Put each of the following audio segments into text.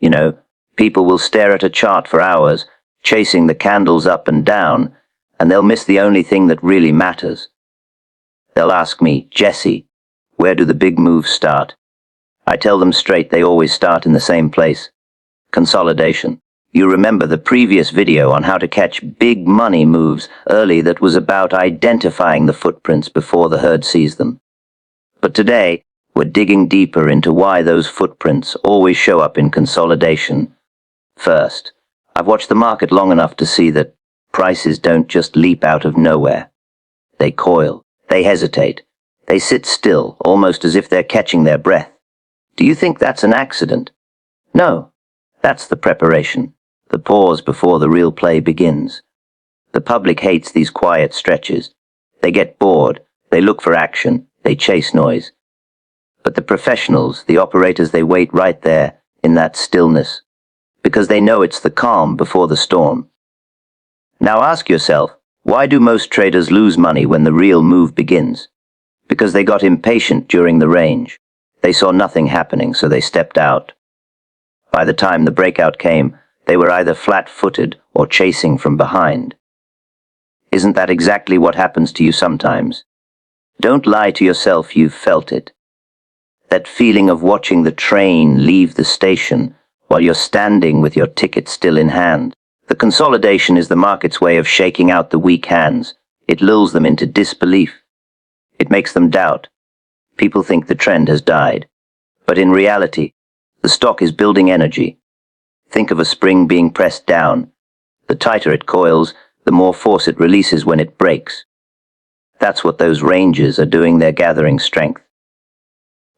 You know, people will stare at a chart for hours, chasing the candles up and down, and they'll miss the only thing that really matters. They'll ask me, Jesse, where do the big moves start? I tell them straight they always start in the same place. Consolidation. You remember the previous video on how to catch big money moves early that was about identifying the footprints before the herd sees them. But today, we're digging deeper into why those footprints always show up in consolidation. First, I've watched the market long enough to see that prices don't just leap out of nowhere. They coil, they hesitate, they sit still, almost as if they're catching their breath. Do you think that's an accident? No, that's the preparation, the pause before the real play begins. The public hates these quiet stretches. They get bored, they look for action, they chase noise. But the professionals, the operators, they wait right there, in that stillness, because they know it's the calm before the storm. Now ask yourself, why do most traders lose money when the real move begins? Because they got impatient during the range. They saw nothing happening, so they stepped out. By the time the breakout came, they were either flat-footed or chasing from behind. Isn't that exactly what happens to you sometimes? Don't lie to yourself you've felt it. That feeling of watching the train leave the station while you're standing with your ticket still in hand. The consolidation is the market's way of shaking out the weak hands. It lulls them into disbelief. It makes them doubt. People think the trend has died. But in reality, the stock is building energy. Think of a spring being pressed down. The tighter it coils, the more force it releases when it breaks. That's what those ranges are doing. They're gathering strength.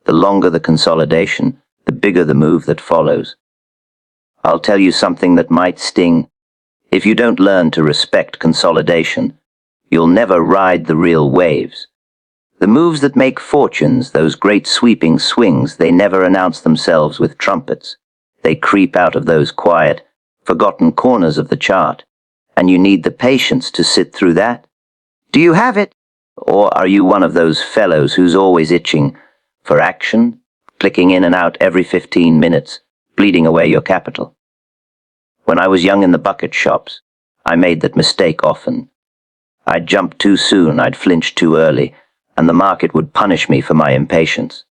The longer the consolidation, the bigger the move that follows. I'll tell you something that might sting. If you don't learn to respect consolidation, you'll never ride the real waves. The moves that make fortunes, those great sweeping swings, they never announce themselves with trumpets. They creep out of those quiet, forgotten corners of the chart, and you need the patience to sit through that. Do you have it? Or are you one of those fellows who's always itching for action, clicking in and out every 15 minutes, bleeding away your capital? When I was young in the bucket shops, I made that mistake often. I'd jump too soon, I'd flinch too early, and the market would punish me for my impatience.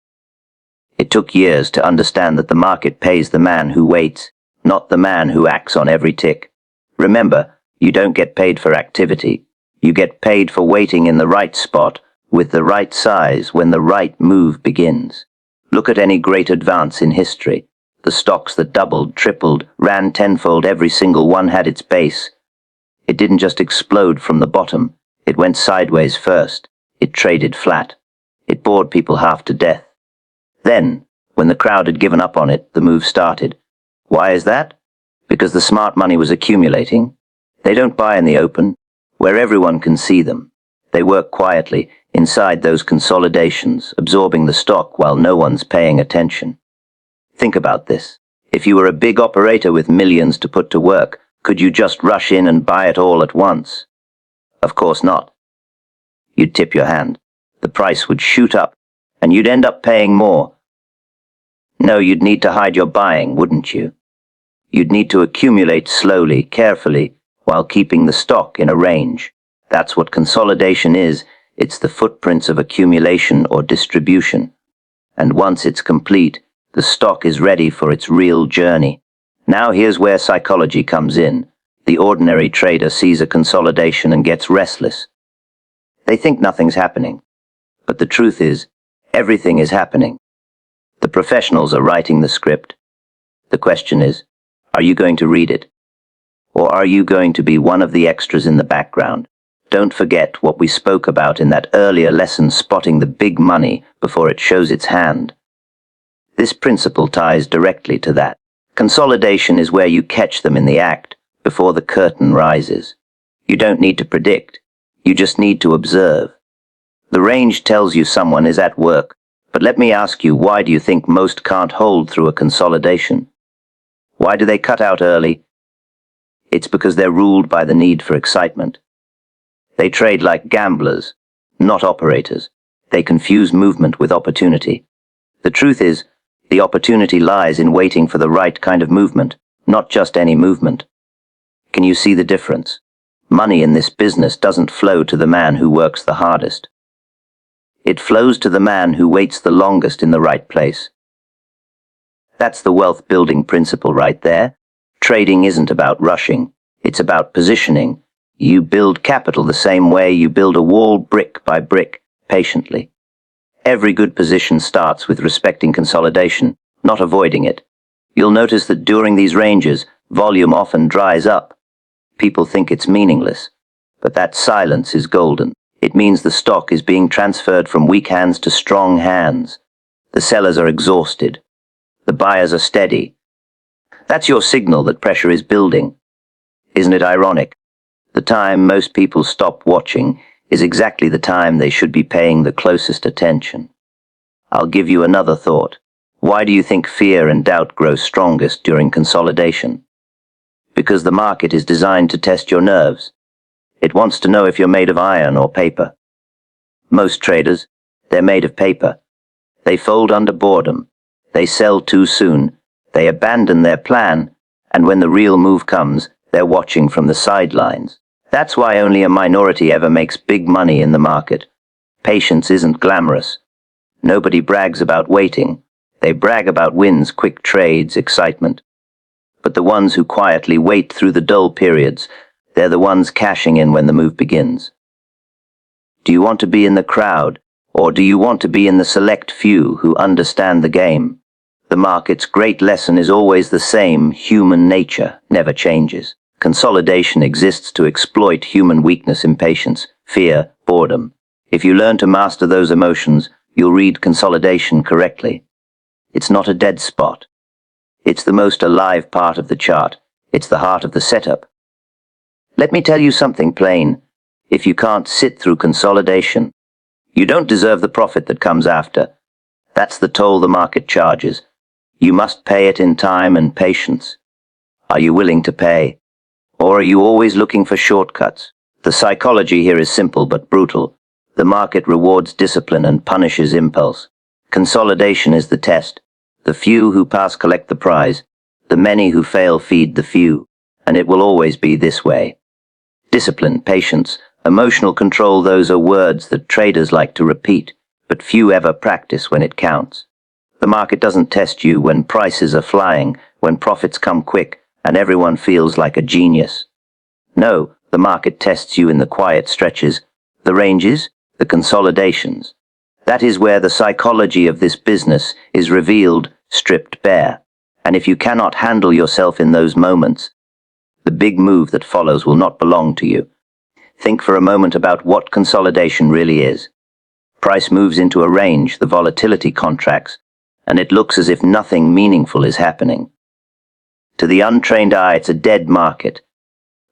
It took years to understand that the market pays the man who waits, not the man who acts on every tick. Remember, you don't get paid for activity. You get paid for waiting in the right spot, with the right size, when the right move begins. Look at any great advance in history. The stocks that doubled, tripled, ran tenfold, every single one had its base. It didn't just explode from the bottom. It went sideways first. It traded flat. It bored people half to death. Then, when the crowd had given up on it, the move started. Why is that? Because the smart money was accumulating. They don't buy in the open, where everyone can see them. They work quietly, inside those consolidations, absorbing the stock while no one's paying attention. Think about this. If you were a big operator with millions to put to work, could you just rush in and buy it all at once? Of course not. You'd tip your hand. The price would shoot up, and you'd end up paying more. No, you'd need to hide your buying, wouldn't you? You'd need to accumulate slowly, carefully, while keeping the stock in a range. That's what consolidation is. It's the footprints of accumulation or distribution. And once it's complete, the stock is ready for its real journey. Now here's where psychology comes in. The ordinary trader sees a consolidation and gets restless. They think nothing's happening. But the truth is, everything is happening. The professionals are writing the script. The question is, are you going to read it? Or are you going to be one of the extras in the background? Don't forget what we spoke about in that earlier lesson, spotting the big money before it shows its hand. This principle ties directly to that. Consolidation is where you catch them in the act, before the curtain rises. You don't need to predict. You just need to observe. The range tells you someone is at work, but let me ask you, why do you think most can't hold through a consolidation? Why do they cut out early? It's because they're ruled by the need for excitement. They trade like gamblers, not operators. They confuse movement with opportunity. The truth is, The opportunity lies in waiting for the right kind of movement, not just any movement. Can you see the difference? Money in this business doesn't flow to the man who works the hardest. It flows to the man who waits the longest in the right place. That's the wealth building principle right there. Trading isn't about rushing. It's about positioning. You build capital the same way you build a wall brick by brick, patiently. Every good position starts with respecting consolidation, not avoiding it. You'll notice that during these ranges, volume often dries up. People think it's meaningless, but that silence is golden. It means the stock is being transferred from weak hands to strong hands. The sellers are exhausted. The buyers are steady. That's your signal that pressure is building. Isn't it ironic? The time most people stop watching is exactly the time they should be paying the closest attention. I'll give you another thought. Why do you think fear and doubt grow strongest during consolidation? Because the market is designed to test your nerves. It wants to know if you're made of iron or paper. Most traders, they're made of paper. They fold under boredom. They sell too soon. They abandon their plan, and when the real move comes, they're watching from the sidelines. That's why only a minority ever makes big money in the market. Patience isn't glamorous. Nobody brags about waiting. They brag about wins, quick trades, excitement. But the ones who quietly wait through the dull periods, they're the ones cashing in when the move begins. Do you want to be in the crowd, or do you want to be in the select few who understand the game? The market's great lesson is always the same. Human nature never changes. Consolidation exists to exploit human weakness, impatience, fear, boredom. If you learn to master those emotions, you'll read consolidation correctly. It's not a dead spot. It's the most alive part of the chart. It's the heart of the setup. Let me tell you something plain. If you can't sit through consolidation, you don't deserve the profit that comes after. That's the toll the market charges. You must pay it in time and patience. Are you willing to pay? Or are you always looking for shortcuts? The psychology here is simple but brutal. The market rewards discipline and punishes impulse. Consolidation is the test. The few who pass collect the prize. The many who fail feed the few. And it will always be this way. Discipline, patience, emotional control, those are words that traders like to repeat, but few ever practice when it counts. The market doesn't test you when prices are flying, when profits come quick, and everyone feels like a genius. No, the market tests you in the quiet stretches, the ranges, the consolidations. That is where the psychology of this business is revealed, stripped bare. And if you cannot handle yourself in those moments, the big move that follows will not belong to you. Think for a moment about what consolidation really is. Price moves into a range, the volatility contracts, and it looks as if nothing meaningful is happening. To the untrained eye, it's a dead market.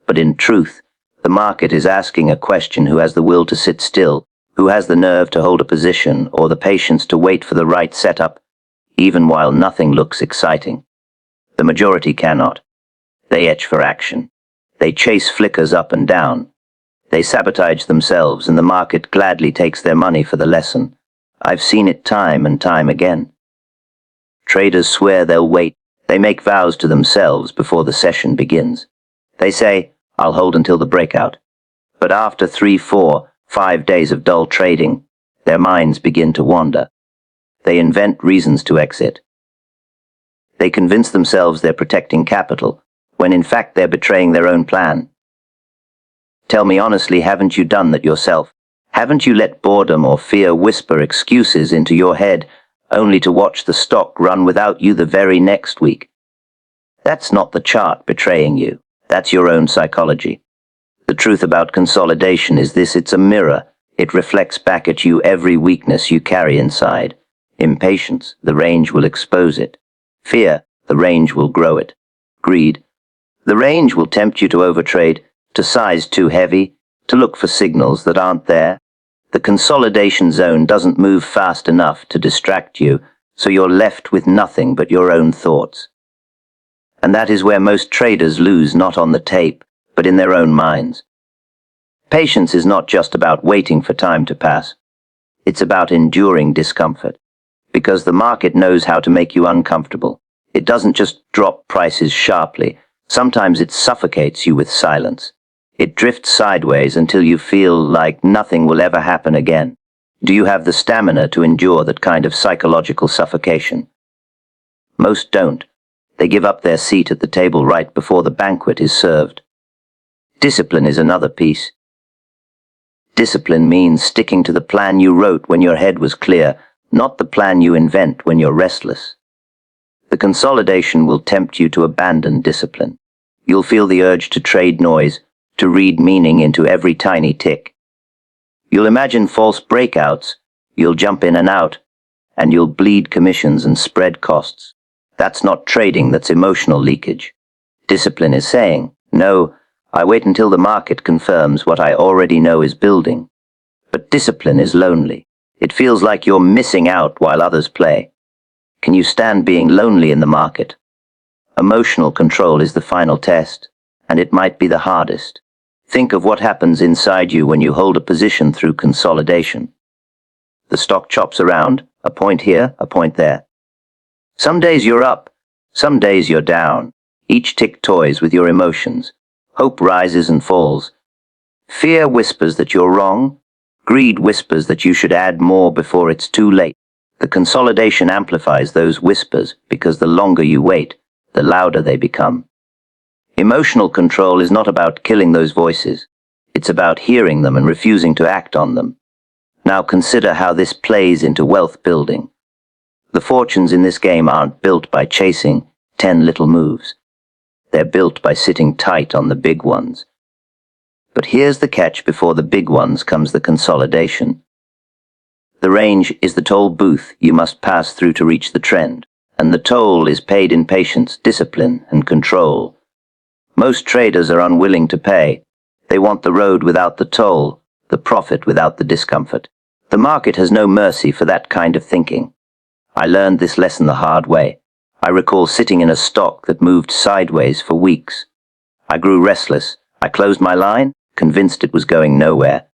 But in truth, the market is asking a question: who has the will to sit still, who has the nerve to hold a position, or the patience to wait for the right setup, even while nothing looks exciting. The majority cannot. They etch for action. They chase flickers up and down. They sabotage themselves, and the market gladly takes their money for the lesson. I've seen it time and time again. Traders swear they'll wait. They make vows to themselves before the session begins. They say, I'll hold until the breakout. But after 3, 4, 5 days of dull trading, their minds begin to wander. They invent reasons to exit. They convince themselves they're protecting capital, when in fact they're betraying their own plan. Tell me honestly, haven't you done that yourself? Haven't you let boredom or fear whisper excuses into your head, only to watch the stock run without you the very next week? That's not the chart betraying you. That's your own psychology. The truth about consolidation is this: it's a mirror. It reflects back at you every weakness you carry inside. Impatience, the range will expose it. Fear, the range will grow it. Greed, the range will tempt you to overtrade, to size too heavy, to look for signals that aren't there. The consolidation zone doesn't move fast enough to distract you, so you're left with nothing but your own thoughts. And that is where most traders lose, not on the tape, but in their own minds. Patience is not just about waiting for time to pass. It's about enduring discomfort. Because the market knows how to make you uncomfortable. It doesn't just drop prices sharply. Sometimes it suffocates you with silence. It drifts sideways until you feel like nothing will ever happen again. Do you have the stamina to endure that kind of psychological suffocation? Most don't. They give up their seat at the table right before the banquet is served. Discipline is another piece. Discipline means sticking to the plan you wrote when your head was clear, not the plan you invent when you're restless. The consolidation will tempt you to abandon discipline. You'll feel the urge to trade noise, to read meaning into every tiny tick. You'll imagine false breakouts, you'll jump in and out, and you'll bleed commissions and spread costs. That's not trading, that's emotional leakage. Discipline is saying, no, I wait until the market confirms what I already know is building. But discipline is lonely. It feels like you're missing out while others play. Can you stand being lonely in the market? Emotional control is the final test, and it might be the hardest. Think of what happens inside you when you hold a position through consolidation. The stock chops around, a point here, a point there. Some days you're up, some days you're down. Each tick toys with your emotions. Hope rises and falls. Fear whispers that you're wrong. Greed whispers that you should add more before it's too late. The consolidation amplifies those whispers because the longer you wait, the louder they become. Emotional control is not about killing those voices. It's about hearing them and refusing to act on them. Now consider how this plays into wealth building. The fortunes in this game aren't built by chasing 10 little moves. They're built by sitting tight on the big ones. But here's the catch: before the big ones comes the consolidation. The range is the toll booth you must pass through to reach the trend, and the toll is paid in patience, discipline, and control. Most traders are unwilling to pay. They want the road without the toll, the profit without the discomfort. The market has no mercy for that kind of thinking. I learned this lesson the hard way. I recall sitting in a stock that moved sideways for weeks. I grew restless. I closed my line, convinced it was going nowhere.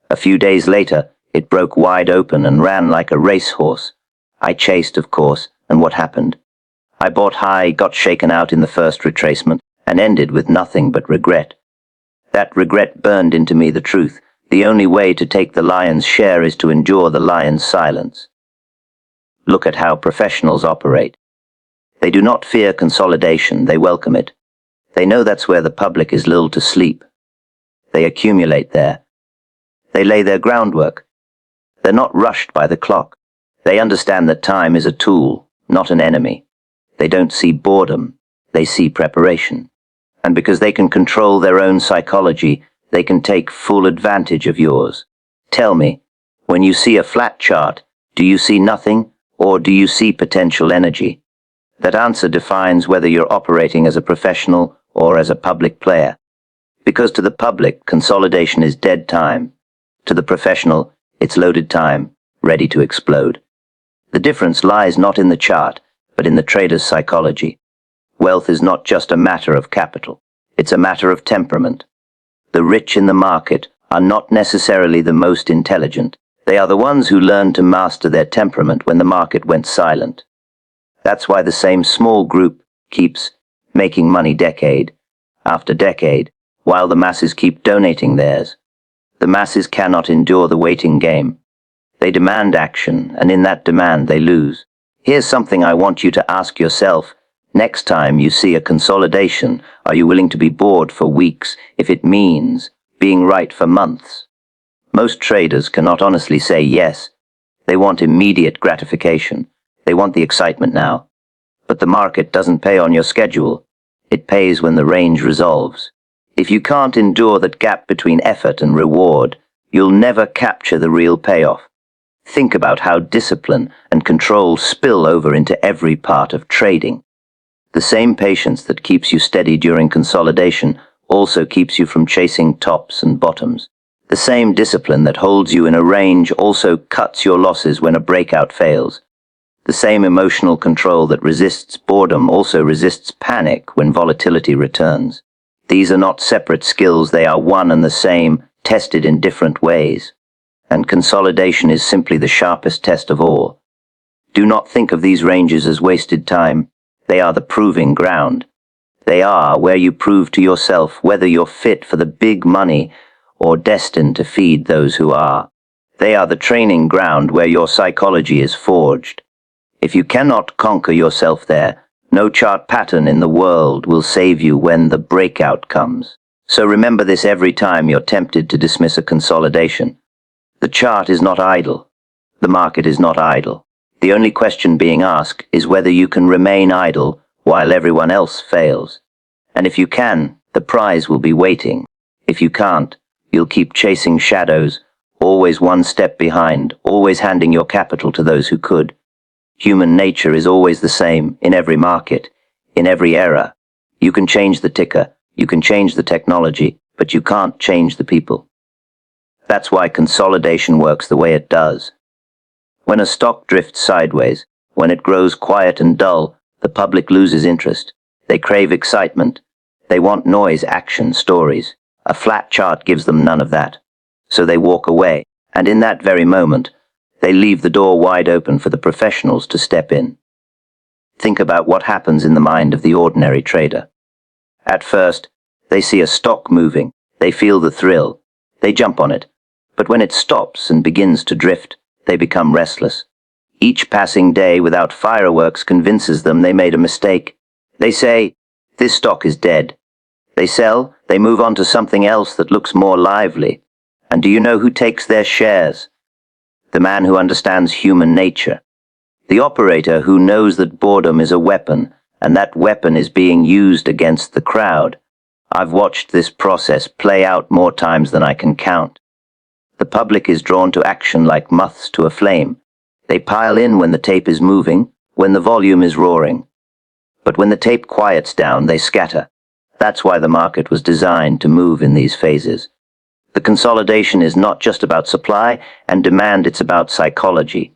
A few days later, it broke wide open and ran like a racehorse. I chased, of course, and what happened? I bought high, got shaken out in the first retracement, and ended with nothing but regret. That regret burned into me the truth. The only way to take the lion's share is to endure the lion's silence. Look at how professionals operate. They do not fear consolidation, they welcome it. They know that's where the public is lulled to sleep. They accumulate there. They lay their groundwork. They're not rushed by the clock. They understand that time is a tool, not an enemy. They don't see boredom, they see preparation. And because they can control their own psychology, they can take full advantage of yours. Tell me, when you see a flat chart, do you see nothing, or do you see potential energy? That answer defines whether you're operating as a professional or as a public player. Because to the public, consolidation is dead time. To the professional, it's loaded time, ready to explode. The difference lies not in the chart, but in the trader's psychology. Wealth is not just a matter of capital. It's a matter of temperament. The rich in the market are not necessarily the most intelligent. They are the ones who learned to master their temperament when the market went silent. That's why the same small group keeps making money decade after decade, while the masses keep donating theirs. The masses cannot endure the waiting game. They demand action, and in that demand they lose. Here's something I want you to ask yourself. Next time you see a consolidation, are you willing to be bored for weeks if it means being right for months? Most traders cannot honestly say yes. They want immediate gratification. They want the excitement now. But the market doesn't pay on your schedule. It pays when the range resolves. If you can't endure that gap between effort and reward, you'll never capture the real payoff. Think about how discipline and control spill over into every part of trading. The same patience that keeps you steady during consolidation also keeps you from chasing tops and bottoms. The same discipline that holds you in a range also cuts your losses when a breakout fails. The same emotional control that resists boredom also resists panic when volatility returns. These are not separate skills, they are one and the same, tested in different ways. And consolidation is simply the sharpest test of all. Do not think of these ranges as wasted time. They are the proving ground. They are where you prove to yourself whether you're fit for the big money or destined to feed those who are. They are the training ground where your psychology is forged. If you cannot conquer yourself there, no chart pattern in the world will save you when the breakout comes. So remember this every time you're tempted to dismiss a consolidation. The chart is not idle. The market is not idle. The only question being asked is whether you can remain idle while everyone else fails. And if you can, the prize will be waiting. If you can't, you'll keep chasing shadows, always one step behind, always handing your capital to those who could. Human nature is always the same in every market, in every era. You can change the ticker, you can change the technology, but you can't change the people. That's why consolidation works the way it does. When a stock drifts sideways, when it grows quiet and dull, the public loses interest. They crave excitement. They want noise, action, stories. A flat chart gives them none of that. So they walk away, and in that very moment, they leave the door wide open for the professionals to step in. Think about what happens in the mind of the ordinary trader. At first, they see a stock moving. They feel the thrill. They jump on it. But when it stops and begins to drift, they become restless. Each passing day without fireworks convinces them they made a mistake. They say, "This stock is dead." They sell, they move on to something else that looks more lively. And do you know who takes their shares? The man who understands human nature. The operator who knows that boredom is a weapon, and that weapon is being used against the crowd. I've watched this process play out more times than I can count. The public is drawn to action like moths to a flame. They pile in when the tape is moving, when the volume is roaring. But when the tape quiets down, they scatter. That's why the market was designed to move in these phases. The consolidation is not just about supply and demand, it's about psychology.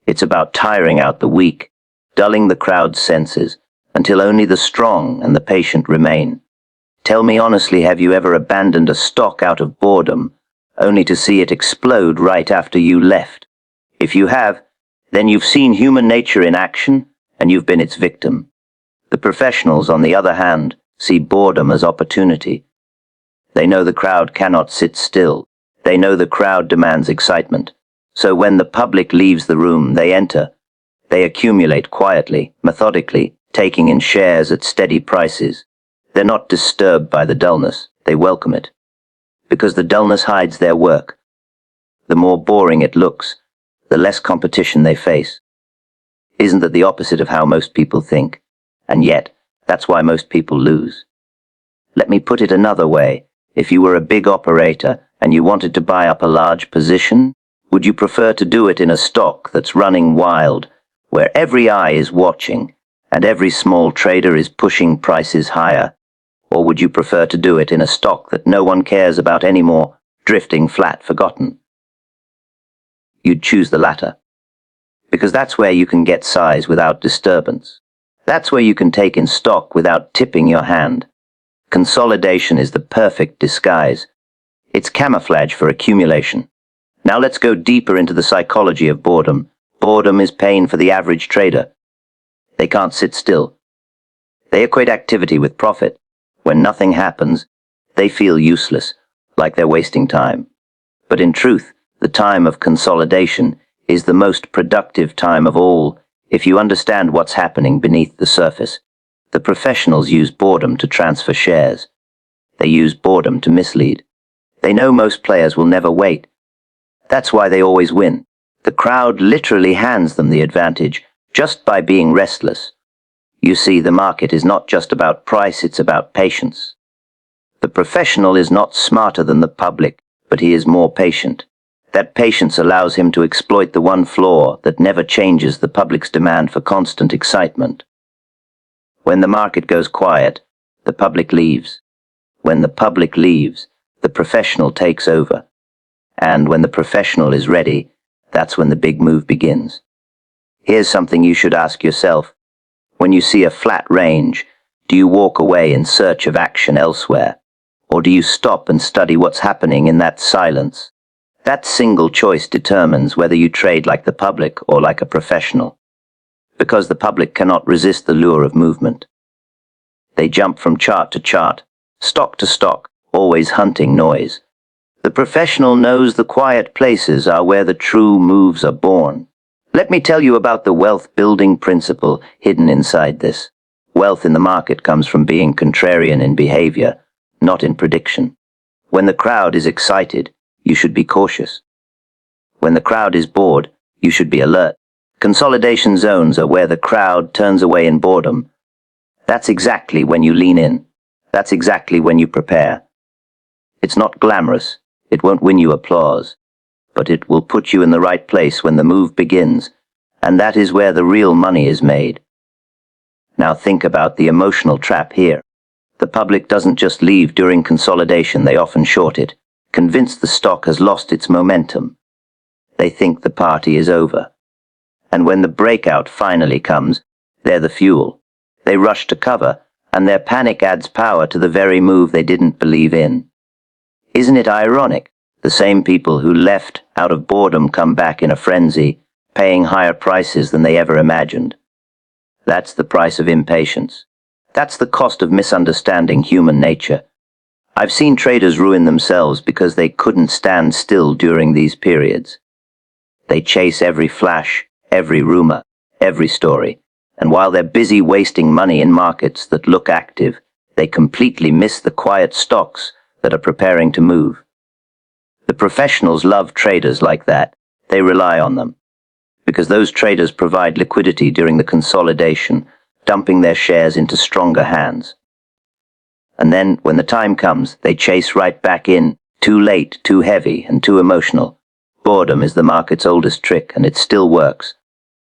It's about tiring out the weak, dulling the crowd's senses, until only the strong and the patient remain. Tell me honestly, have you ever abandoned a stock out of boredom, only to see it explode right after you left? If you have, then you've seen human nature in action, and you've been its victim. The professionals, on the other hand, see boredom as opportunity. They know the crowd cannot sit still. They know the crowd demands excitement. So when the public leaves the room, they enter. They accumulate quietly, methodically, taking in shares at steady prices. They're not disturbed by the dullness. They welcome it. Because the dullness hides their work. The more boring it looks, the less competition they face. Isn't that the opposite of how most people think? And yet, that's why most people lose. Let me put it another way. If you were a big operator and you wanted to buy up a large position, would you prefer to do it in a stock that's running wild, where every eye is watching and every small trader is pushing prices higher? Or would you prefer to do it in a stock that no one cares about anymore, drifting flat, forgotten? You'd choose the latter. Because that's where you can get size without disturbance. That's where you can take in stock without tipping your hand. Consolidation is the perfect disguise. It's camouflage for accumulation. Now let's go deeper into the psychology of boredom. Boredom is pain for the average trader. They can't sit still. They equate activity with profit. When nothing happens, they feel useless, like they're wasting time. But in truth, the time of consolidation is the most productive time of all if you understand what's happening beneath the surface. The professionals use boredom to transfer shares. They use boredom to mislead. They know most players will never wait. That's why they always win. The crowd literally hands them the advantage just by being restless. You see, the market is not just about price, it's about patience. The professional is not smarter than the public, but he is more patient. That patience allows him to exploit the one flaw that never changes: the public's demand for constant excitement. When the market goes quiet, the public leaves. When the public leaves, the professional takes over. And when the professional is ready, that's when the big move begins. Here's something you should ask yourself. When you see a flat range, do you walk away in search of action elsewhere? Or do you stop and study what's happening in that silence? That single choice determines whether you trade like the public or like a professional, because the public cannot resist the lure of movement. They jump from chart to chart, stock to stock, always hunting noise. The professional knows the quiet places are where the true moves are born. Let me tell you about the wealth-building principle hidden inside this. Wealth in the market comes from being contrarian in behavior, not in prediction. When the crowd is excited, you should be cautious. When the crowd is bored, you should be alert. Consolidation zones are where the crowd turns away in boredom. That's exactly when you lean in. That's exactly when you prepare. It's not glamorous. It won't win you applause. But it will put you in the right place when the move begins, and that is where the real money is made. Now think about the emotional trap here. The public doesn't just leave during consolidation, they often short it, convinced the stock has lost its momentum. They think the party is over. And when the breakout finally comes, they're the fuel. They rush to cover, and their panic adds power to the very move they didn't believe in. Isn't it ironic? The same people who left out of boredom come back in a frenzy, paying higher prices than they ever imagined. That's the price of impatience. That's the cost of misunderstanding human nature. I've seen traders ruin themselves because they couldn't stand still during these periods. They chase every flash, every rumor, every story, and while they're busy wasting money in markets that look active, they completely miss the quiet stocks that are preparing to move. The professionals love traders like that. They rely on them, because those traders provide liquidity during the consolidation, dumping their shares into stronger hands. And then, when the time comes, they chase right back in, too late, too heavy, and too emotional. Boredom is the market's oldest trick, and it still works.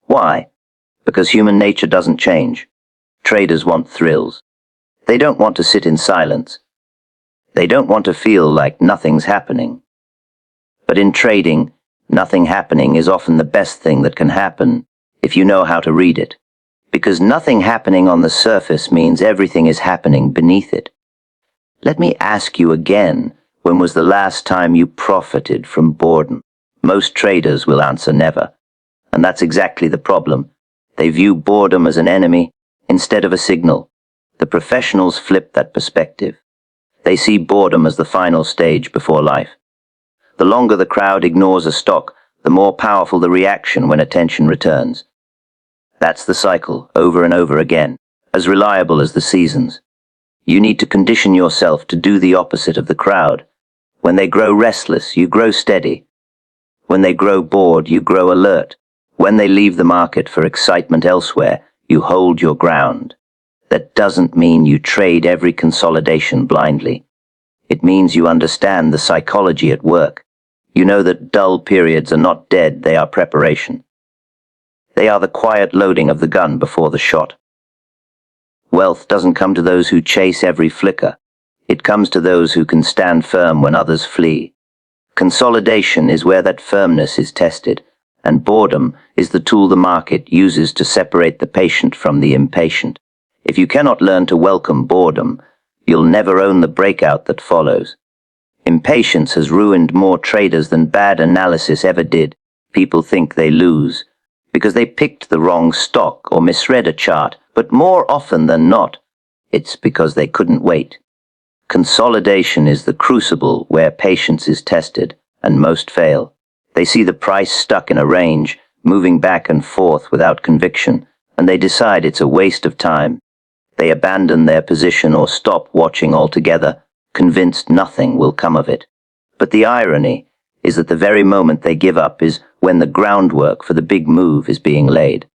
Why? Because human nature doesn't change. Traders want thrills. They don't want to sit in silence. They don't want to feel like nothing's happening. But in trading, nothing happening is often the best thing that can happen if you know how to read it. Because nothing happening on the surface means everything is happening beneath it. Let me ask you again, when was the last time you profited from boredom? Most traders will answer never. And that's exactly the problem. They view boredom as an enemy instead of a signal. The professionals flip that perspective. They see boredom as the final stage before life. The longer the crowd ignores a stock, the more powerful the reaction when attention returns. That's the cycle, over and over again, as reliable as the seasons. You need to condition yourself to do the opposite of the crowd. When they grow restless, you grow steady. When they grow bored, you grow alert. When they leave the market for excitement elsewhere, you hold your ground. That doesn't mean you trade every consolidation blindly. It means you understand the psychology at work. You know that dull periods are not dead, they are preparation. They are the quiet loading of the gun before the shot. Wealth doesn't come to those who chase every flicker. It comes to those who can stand firm when others flee. Consolidation is where that firmness is tested, and boredom is the tool the market uses to separate the patient from the impatient. If you cannot learn to welcome boredom, you'll never own the breakout that follows. Impatience has ruined more traders than bad analysis ever did. People think they lose because they picked the wrong stock or misread a chart, but more often than not, it's because they couldn't wait. Consolidation is the crucible where patience is tested, and most fail. They see the price stuck in a range, moving back and forth without conviction, and they decide it's a waste of time. They abandon their position or stop watching altogether, convinced nothing will come of it. But the irony is that the very moment they give up is when the groundwork for the big move is being laid.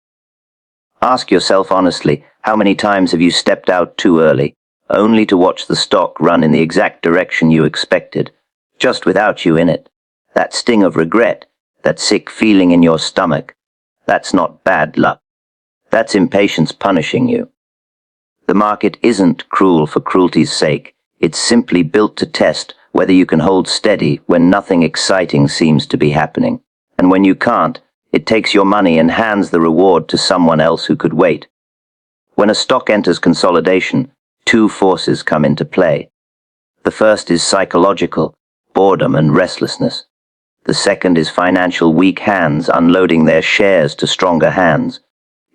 Ask yourself honestly, how many times have you stepped out too early, only to watch the stock run in the exact direction you expected, just without you in it? That sting of regret, that sick feeling in your stomach, that's not bad luck. That's impatience punishing you. The market isn't cruel for cruelty's sake. It's simply built to test whether you can hold steady when nothing exciting seems to be happening. And when you can't, it takes your money and hands the reward to someone else who could wait. When a stock enters consolidation, two forces come into play. The first is psychological, boredom and restlessness. The second is financial weak hands unloading their shares to stronger hands.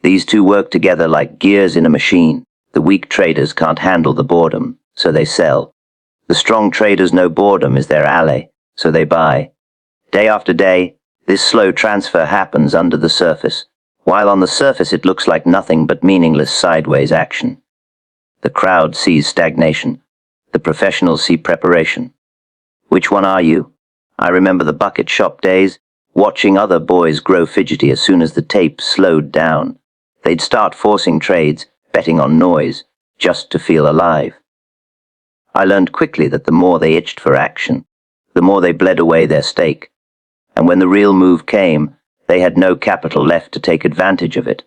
These two work together like gears in a machine. The weak traders can't handle the boredom, so they sell. The strong traders know boredom is their ally, so they buy. Day after day, this slow transfer happens under the surface, while on the surface it looks like nothing but meaningless sideways action. The crowd sees stagnation. The professionals see preparation. Which one are you? I remember the bucket shop days, watching other boys grow fidgety as soon as the tape slowed down. They'd start forcing trades, betting on noise, just to feel alive. I learned quickly that the more they itched for action, the more they bled away their stake. And when the real move came, they had no capital left to take advantage of it.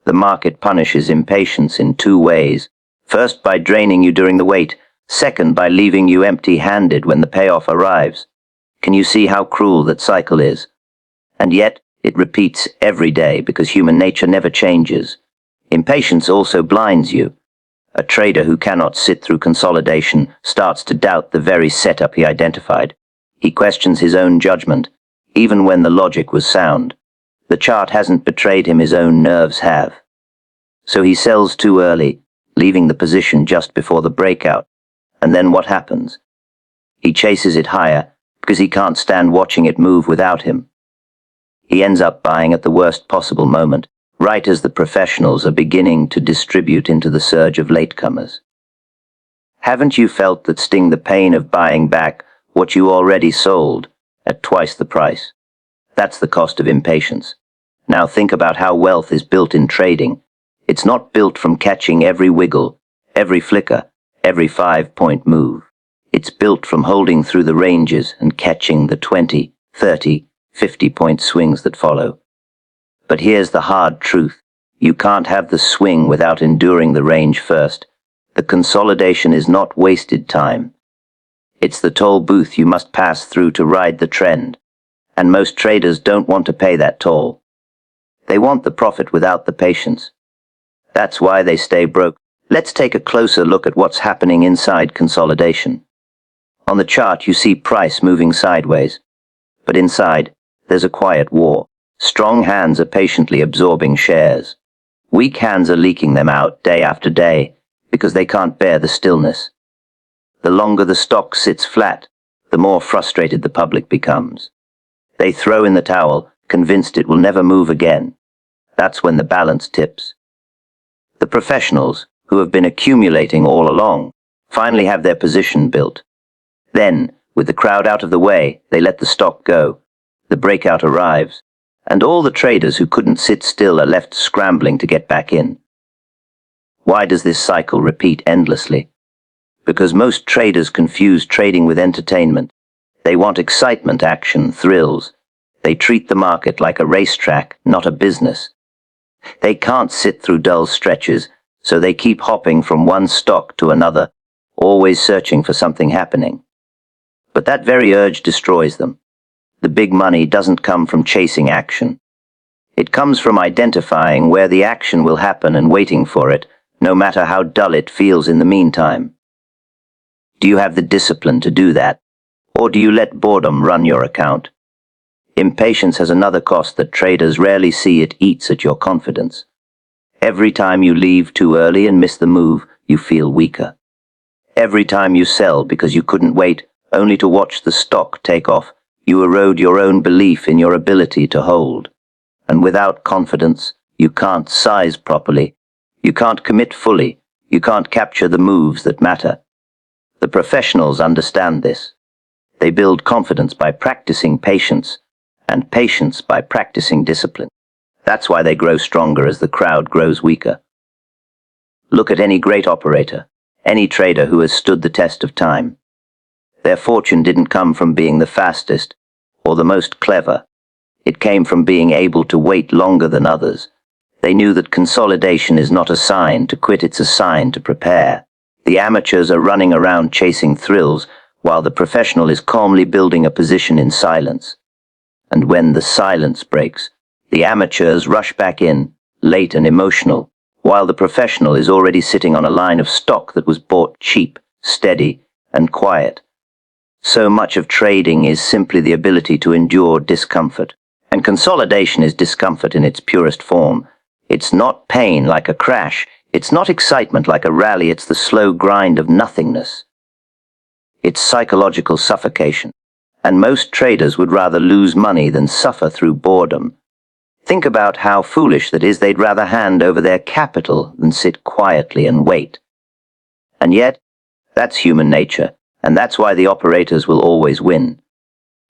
The market punishes impatience in two ways. First, by draining you during the wait. Second, by leaving you empty-handed when the payoff arrives. Can you see how cruel that cycle is? And yet, it repeats every day because human nature never changes. Impatience also blinds you. A trader who cannot sit through consolidation starts to doubt the very setup he identified. He questions his own judgment, even when the logic was sound. The chart hasn't betrayed him, his own nerves have. So he sells too early, leaving the position just before the breakout. And then what happens? He chases it higher because he can't stand watching it move without him. He ends up buying at the worst possible moment, right as the professionals are beginning to distribute into the surge of latecomers. Haven't you felt that sting, the pain of buying back what you already sold at twice the price? That's the cost of impatience. Now think about how wealth is built in trading. It's not built from catching every wiggle, every flicker, every 5-point move. It's built from holding through the ranges and catching the 20, 30, 50-point swings that follow. But here's the hard truth. You can't have the swing without enduring the range first. The consolidation is not wasted time. It's the toll booth you must pass through to ride the trend. And most traders don't want to pay that toll. They want the profit without the patience. That's why they stay broke. Let's take a closer look at what's happening inside consolidation. On the chart you see price moving sideways. But inside, there's a quiet war. Strong hands are patiently absorbing shares. Weak hands are leaking them out day after day because they can't bear the stillness. The longer the stock sits flat, the more frustrated the public becomes. They throw in the towel, convinced it will never move again. That's when the balance tips. The professionals, who have been accumulating all along, finally have their position built. Then, with the crowd out of the way, they let the stock go. The breakout arrives, and all the traders who couldn't sit still are left scrambling to get back in. Why does this cycle repeat endlessly? Because most traders confuse trading with entertainment. They want excitement, action, thrills. They treat the market like a racetrack, not a business. They can't sit through dull stretches, so they keep hopping from one stock to another, always searching for something happening. But that very urge destroys them. The big money doesn't come from chasing action. It comes from identifying where the action will happen and waiting for it, no matter how dull it feels in the meantime. Do you have the discipline to do that? Or do you let boredom run your account? Impatience has another cost that traders rarely see. It eats at your confidence. Every time you leave too early and miss the move, you feel weaker. Every time you sell because you couldn't wait, only to watch the stock take off, you erode your own belief in your ability to hold. And without confidence, you can't size properly. You can't commit fully. You can't capture the moves that matter. The professionals understand this. They build confidence by practicing patience, and patience by practicing discipline. That's why they grow stronger as the crowd grows weaker. Look at any great operator, any trader who has stood the test of time. Their fortune didn't come from being the fastest or the most clever. It came from being able to wait longer than others. They knew that consolidation is not a sign to quit, it's a sign to prepare. The amateurs are running around chasing thrills, while the professional is calmly building a position in silence. And when the silence breaks, the amateurs rush back in, late and emotional, while the professional is already sitting on a line of stock that was bought cheap, steady, and quiet. So much of trading is simply the ability to endure discomfort. And consolidation is discomfort in its purest form. It's not pain like a crash. It's not excitement like a rally. It's the slow grind of nothingness. It's psychological suffocation. And most traders would rather lose money than suffer through boredom. Think about how foolish that is. They'd rather hand over their capital than sit quietly and wait. And yet, that's human nature, and that's why the operators will always win.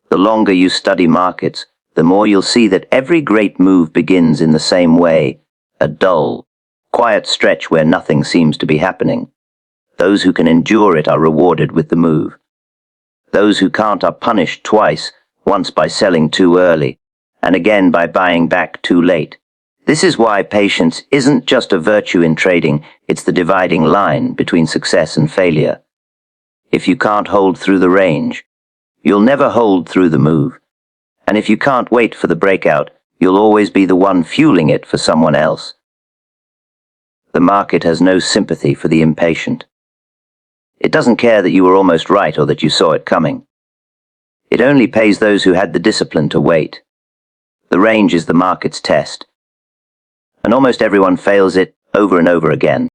The longer you study markets, the more you'll see that every great move begins in the same way, a dull, quiet stretch where nothing seems to be happening. Those who can endure it are rewarded with the move. Those who can't are punished twice, once by selling too early, and again by buying back too late. This is why patience isn't just a virtue in trading, it's the dividing line between success and failure. If you can't hold through the range, you'll never hold through the move. And if you can't wait for the breakout, you'll always be the one fueling it for someone else. The market has no sympathy for the impatient. It doesn't care that you were almost right or that you saw it coming. It only pays those who had the discipline to wait. The range is the market's test, and almost everyone fails it over and over again.